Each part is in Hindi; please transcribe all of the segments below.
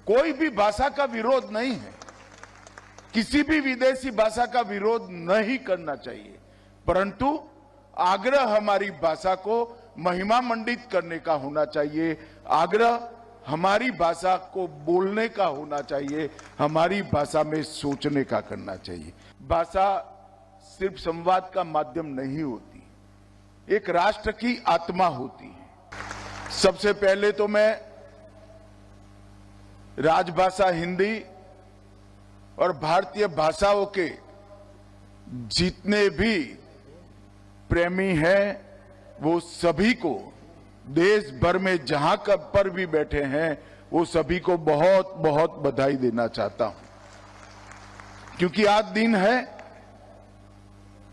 कोई भी भाषा का विरोध नहीं है, किसी भी विदेशी भाषा का विरोध नहीं करना चाहिए, परंतु आग्रह हमारी भाषा को महिमा मंडित करने का होना चाहिए। आग्रह हमारी भाषा को बोलने का होना चाहिए, हमारी भाषा में सोचने का करना चाहिए। भाषा सिर्फ संवाद का माध्यम नहीं होती, एक राष्ट्र की आत्मा होती है। सबसे पहले तो मैं राजभाषा हिंदी और भारतीय भाषाओं के जितने भी प्रेमी हैं वो सभी को देश भर में जहां कब पर भी बैठे हैं वो सभी को बहुत बहुत बधाई देना चाहता हूं, क्योंकि आज दिन है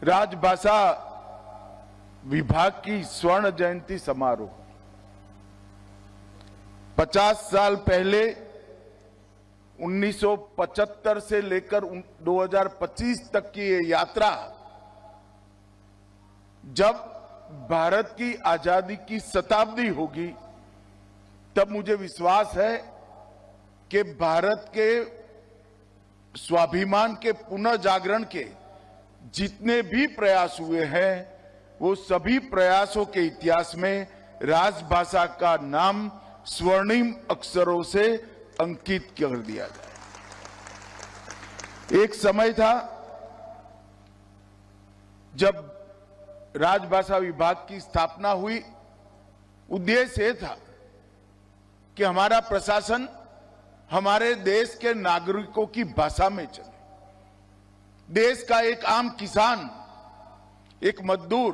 राजभाषा विभाग की स्वर्ण जयंती समारोह। 50 साल पहले 1975 से लेकर 2025 तक की ये यात्रा, जब भारत की आजादी की शताब्दी होगी, तब मुझे विश्वास है कि भारत के स्वाभिमान के पुनः जागरण के जितने भी प्रयास हुए हैं वो सभी प्रयासों के इतिहास में राजभाषा का नाम स्वर्णिम अक्षरों से अंकित कर दिया जाए। एक समय था जब राजभाषा विभाग की स्थापना हुई, उद्देश्य यह था कि हमारा प्रशासन हमारे देश के नागरिकों की भाषा में चले। देश का एक आम किसान, एक मजदूर,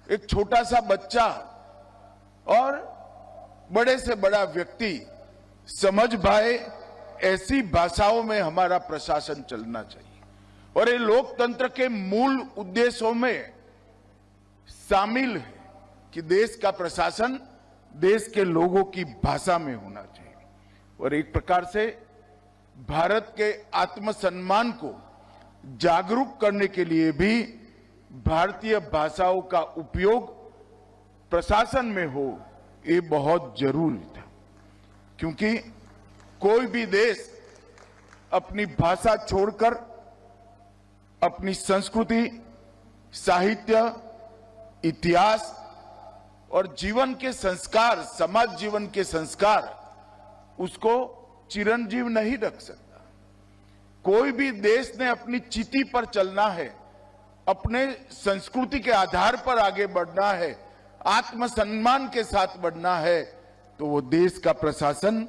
एक छोटा सा बच्चा और बड़े से बड़ा व्यक्ति समझ पाए, ऐसी भाषाओं में हमारा प्रशासन चलना चाहिए। और ये लोकतंत्र के मूल उद्देश्यों में शामिल है कि देश का प्रशासन देश के लोगों की भाषा में होना चाहिए। और एक प्रकार से भारत के आत्मसम्मान को जागरूक करने के लिए भी भारतीय भाषाओं का उपयोग प्रशासन में हो, ये बहुत जरूरी था, क्योंकि कोई भी देश अपनी भाषा छोड़कर अपनी संस्कृति, साहित्य, इतिहास और जीवन के संस्कार, समाज जीवन के संस्कार, उसको चिरंजीव नहीं रख सकता। कोई भी देश ने अपनी चिति पर चलना है, अपने संस्कृति के आधार पर आगे बढ़ना है, आत्मसम्मान के साथ बढ़ना है, तो वो देश का प्रशासन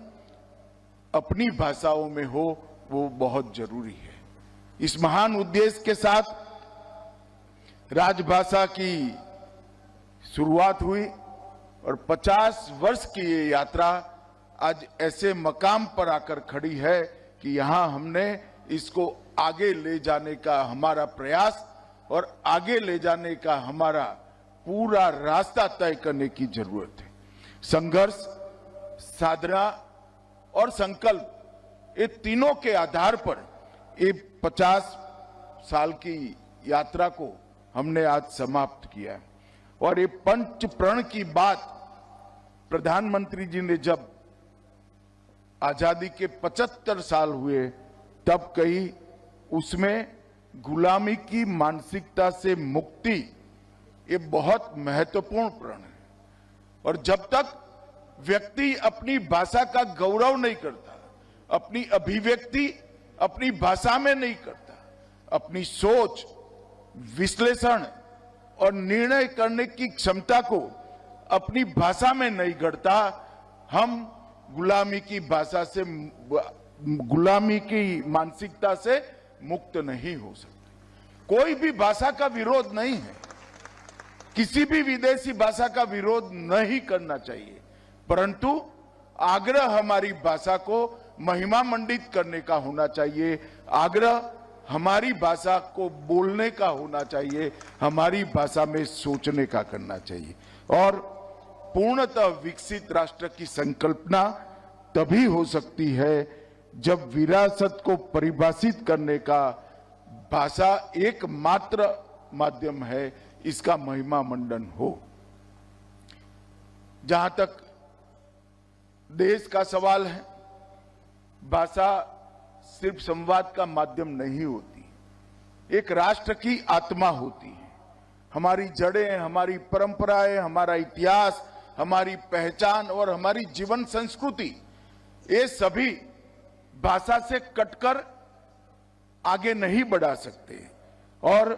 अपनी भाषाओं में हो, वो बहुत जरूरी है। इस महान उद्देश्य के साथ राजभाषा की शुरुआत हुई और 50 वर्ष की ये यात्रा आज ऐसे मकाम पर आकर खड़ी है कि यहां हमने इसको आगे ले जाने का हमारा प्रयास और आगे ले जाने का हमारा पूरा रास्ता तय करने की जरूरत है। संघर्ष, साधना और संकल्प, ये तीनों के आधार पर ये 50 साल की यात्रा को हमने आज समाप्त किया है। और ये पंच प्रण की बात प्रधानमंत्री जी ने जब आजादी के 75 साल हुए तब कही, उसमें गुलामी की मानसिकता से मुक्ति, ये बहुत महत्वपूर्ण प्रण है। और जब तक व्यक्ति अपनी भाषा का गौरव नहीं करता, अपनी अभिव्यक्ति अपनी भाषा में नहीं करता, अपनी सोच, विश्लेषण और निर्णय करने की क्षमता को अपनी भाषा में नहीं गढ़ता, हम गुलामी की भाषा से, गुलामी की मानसिकता से मुक्त नहीं हो सकते। कोई भी भाषा का विरोध नहीं है, किसी भी विदेशी भाषा का विरोध नहीं करना चाहिए, परंतु आग्रह हमारी भाषा को महिमा मंडित करने का होना चाहिए। आग्रह हमारी भाषा को बोलने का होना चाहिए, हमारी भाषा में सोचने का करना चाहिए। और पूर्णतः विकसित राष्ट्र की संकल्पना तभी हो सकती है जब विरासत को परिभाषित करने का भाषा एकमात्र माध्यम है, इसका महिमा मंडन हो। जहां तक देश का सवाल है, भाषा सिर्फ संवाद का माध्यम नहीं होती, एक राष्ट्र की आत्मा होती है। हमारी जड़ें, हमारी परंपराएं, हमारा इतिहास, हमारी पहचान और हमारी जीवन संस्कृति, ये सभी भाषा से कटकर आगे नहीं बढ़ा सकते। और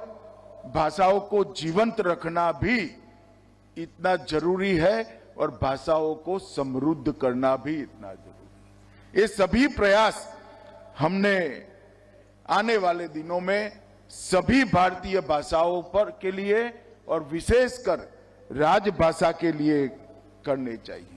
भाषाओं को जीवंत रखना भी इतना जरूरी है और भाषाओं को समृद्ध करना भी इतना जरूरी है। ये सभी प्रयास हमने आने वाले दिनों में सभी भारतीय भाषाओं पर के लिए और विशेषकर राजभाषा के लिए करने चाहिए।